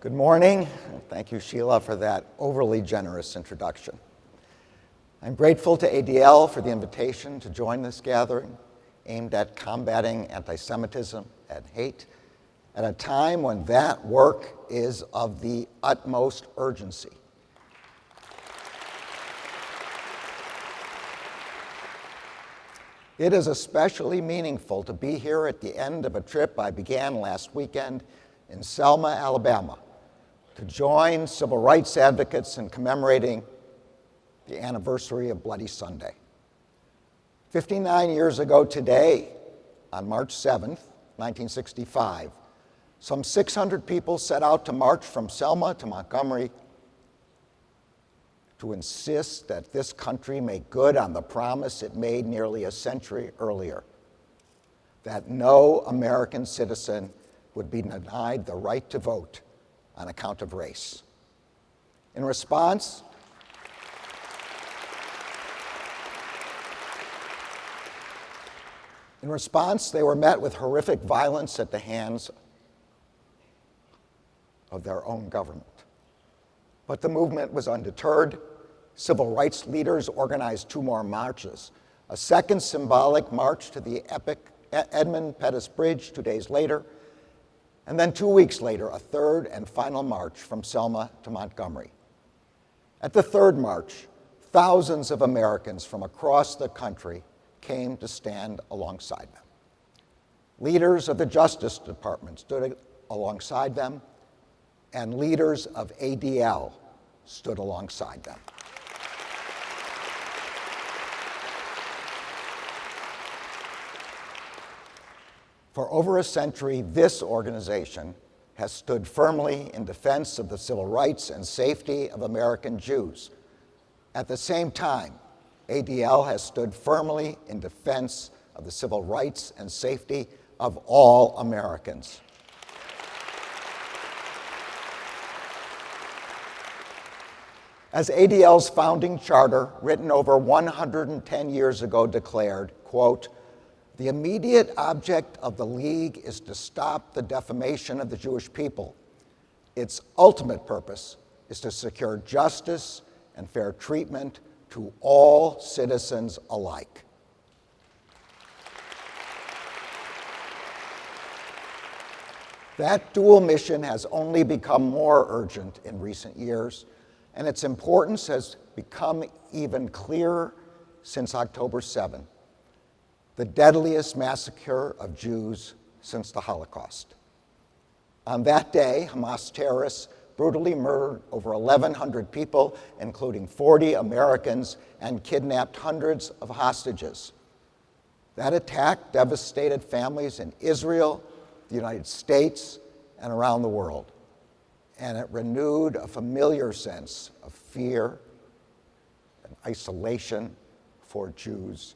Good morning. Thank you, Sheila, for that overly generous introduction. I'm grateful to ADL for the invitation to join this gathering aimed at combating anti-Semitism and hate at a time when that work is of the utmost urgency. It is especially meaningful to be here at the end of a trip I began last weekend in Selma, Alabama, to join civil rights advocates in commemorating the anniversary of Bloody Sunday. 59 years ago today, on March 7th, 1965, some 600 people set out to march from Selma to Montgomery to insist that this country make good on the promise it made nearly a century earlier, that no American citizen would be denied the right to vote on account of race. In response, they were met with horrific violence at the hands of their own government. But the movement was undeterred. Civil rights leaders organized 2 more marches, a second symbolic march to the epic Edmund Pettus Bridge 2 days later, and then 2 weeks later, a third and final march from Selma to Montgomery. At the third march, thousands of Americans from across the country came to stand alongside them. Leaders of the Justice Department stood alongside them, and leaders of ADL stood alongside them. For over a century, this organization has stood firmly in defense of the civil rights and safety of American Jews. At the same time, ADL has stood firmly in defense of the civil rights and safety of all Americans. As ADL's founding charter, written over 110 years ago, declared, quote, "The immediate object of the League is to stop the defamation of the Jewish people. Its ultimate purpose is to secure justice and fair treatment to all citizens alike." That dual mission has only become more urgent in recent years, and its importance has become even clearer since October 7, the deadliest massacre of Jews since the Holocaust. On that day, Hamas terrorists brutally murdered over 1,100 people, including 40 Americans, and kidnapped hundreds of hostages. That attack devastated families in Israel, the United States, and around the world. And it renewed a familiar sense of fear and isolation for Jews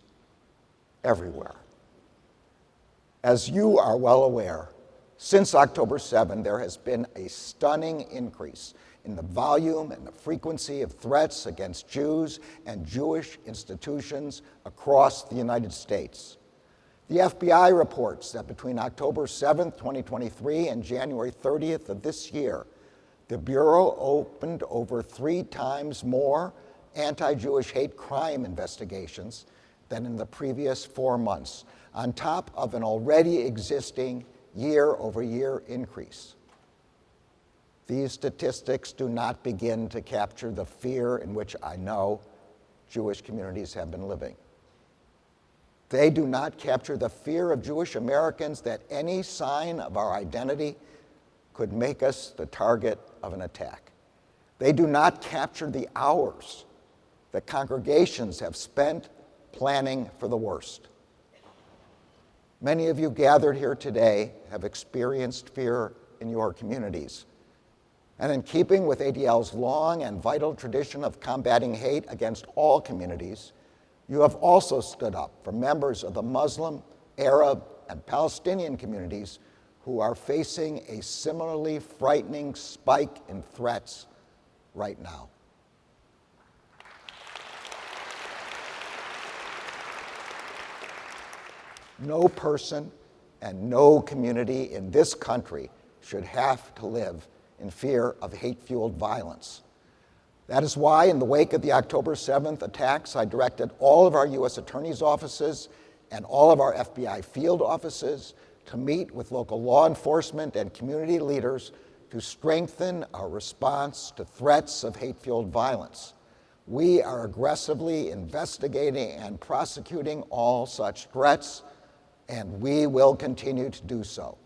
everywhere. As you are well aware, since October 7, there has been a stunning increase in the volume and the frequency of threats against Jews and Jewish institutions across the United States. The FBI reports that between October 7, 2023 and January 30th of this year, the Bureau opened over 3 times more anti-Jewish hate crime investigations than in the previous 4 months, on top of an already existing year-over-year increase. These statistics do not begin to capture the fear in which I know Jewish communities have been living. They do not capture the fear of Jewish Americans that any sign of our identity could make us the target of an attack. They do not capture the hours that congregations have spent planning for the worst. Many of you gathered here today have experienced fear in your communities. And in keeping with ADL's long and vital tradition of combating hate against all communities, you have also stood up for members of the Muslim, Arab, and Palestinian communities who are facing a similarly frightening spike in threats right now. No person and no community in this country should have to live in fear of hate-fueled violence. That is why, in the wake of the October 7th attacks, I directed all of our U.S. attorneys' offices and all of our FBI field offices to meet with local law enforcement and community leaders to strengthen our response to threats of hate-fueled violence. We are aggressively investigating and prosecuting all such threats, and we will continue to do so.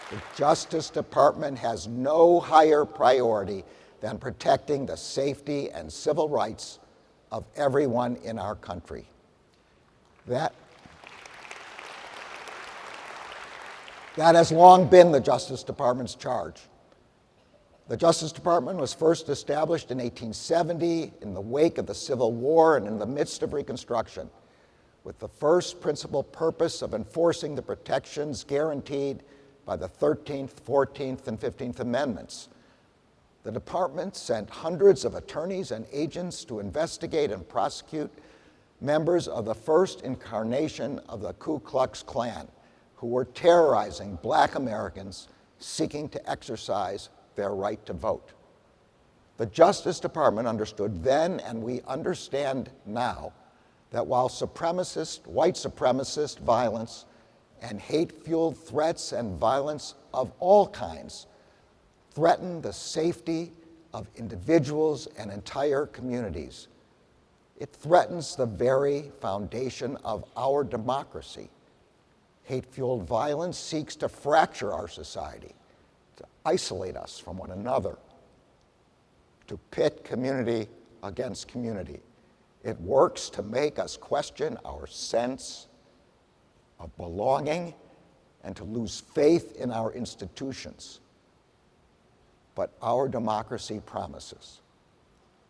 The Justice Department has no higher priority than protecting the safety and civil rights of everyone in our country. That has long been the Justice Department's charge. The Justice Department was first established in 1870 in the wake of the Civil War and in the midst of Reconstruction, with the first principal purpose of enforcing the protections guaranteed by the 13th, 14th, and 15th Amendments. The department sent hundreds of attorneys and agents to investigate and prosecute members of the first incarnation of the Ku Klux Klan, who were terrorizing Black Americans seeking to exercise their right to vote. The Justice Department understood then, and we understand now, that while white supremacist violence and hate-fueled threats and violence of all kinds threaten the safety of individuals and entire communities, it threatens the very foundation of our democracy. Hate-fueled violence seeks to fracture our society, to isolate us from one another, to pit community against community. It works to make us question our sense of belonging and to lose faith in our institutions. But our democracy promises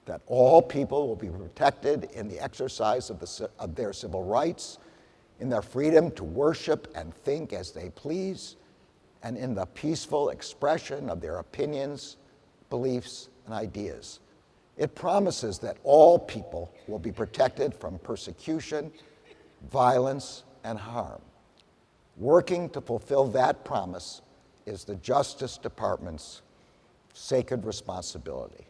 that all people will be protected in the exercise of their civil rights, in their freedom to worship and think as they please, and in the peaceful expression of their opinions, beliefs, and ideas. It promises that all people will be protected from persecution, violence, and harm. Working to fulfill that promise is the Justice Department's sacred responsibility.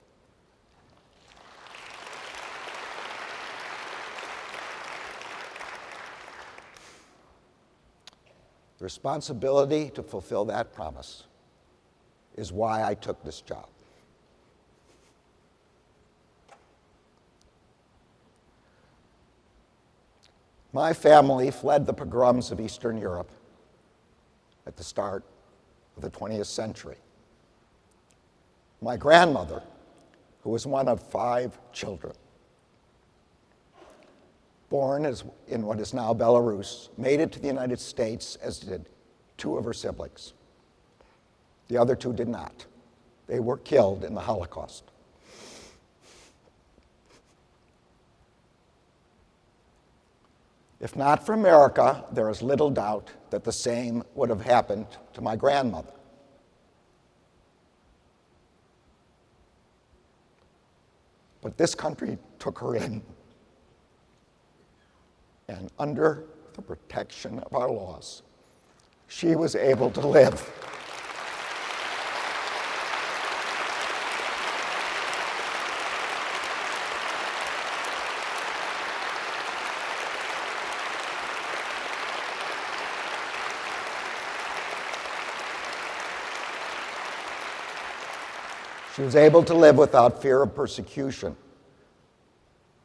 The responsibility to fulfill that promise is why I took this job. My family fled the pogroms of Eastern Europe at the start of the 20th century. My grandmother, who was one of 5 children, born in what is now Belarus, made it to the United States, as did 2 of her siblings. The other 2 did not. They were killed in the Holocaust. If not for America, there is little doubt that the same would have happened to my grandmother. But this country took her in, and under the protection of our laws, she was able to live. She was able to live without fear of persecution.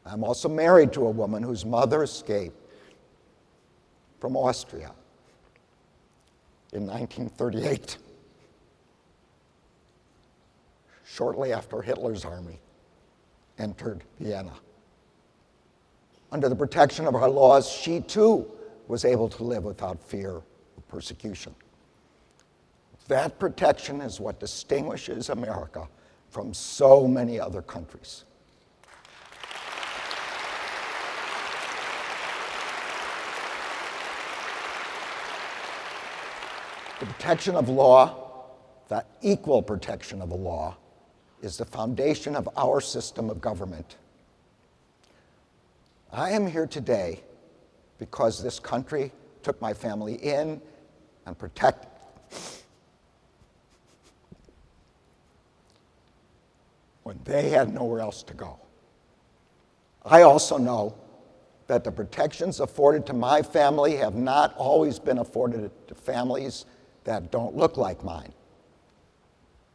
I'm also married to a woman whose mother escaped from Austria in 1938, shortly after Hitler's army entered Vienna. Under the protection of our laws, she too was able to live without fear of persecution. That protection is what distinguishes America from so many other countries. The protection of law, the equal protection of the law, is the foundation of our system of government. I am here today because this country took my family in and protected when they had nowhere else to go. I also know that the protections afforded to my family have not always been afforded to families that don't look like mine.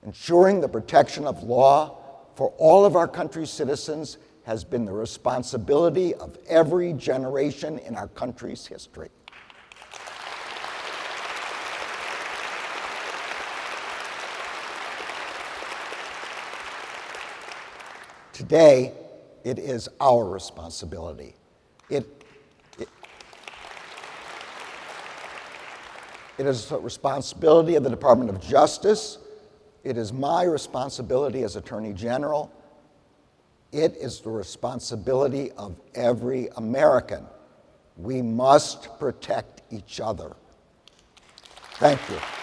Ensuring the protection of law for all of our country's citizens has been the responsibility of every generation in our country's history. Today, it is our responsibility. It is the responsibility of the Department of Justice. It is my responsibility as Attorney General. It is the responsibility of every American. We must protect each other. Thank you.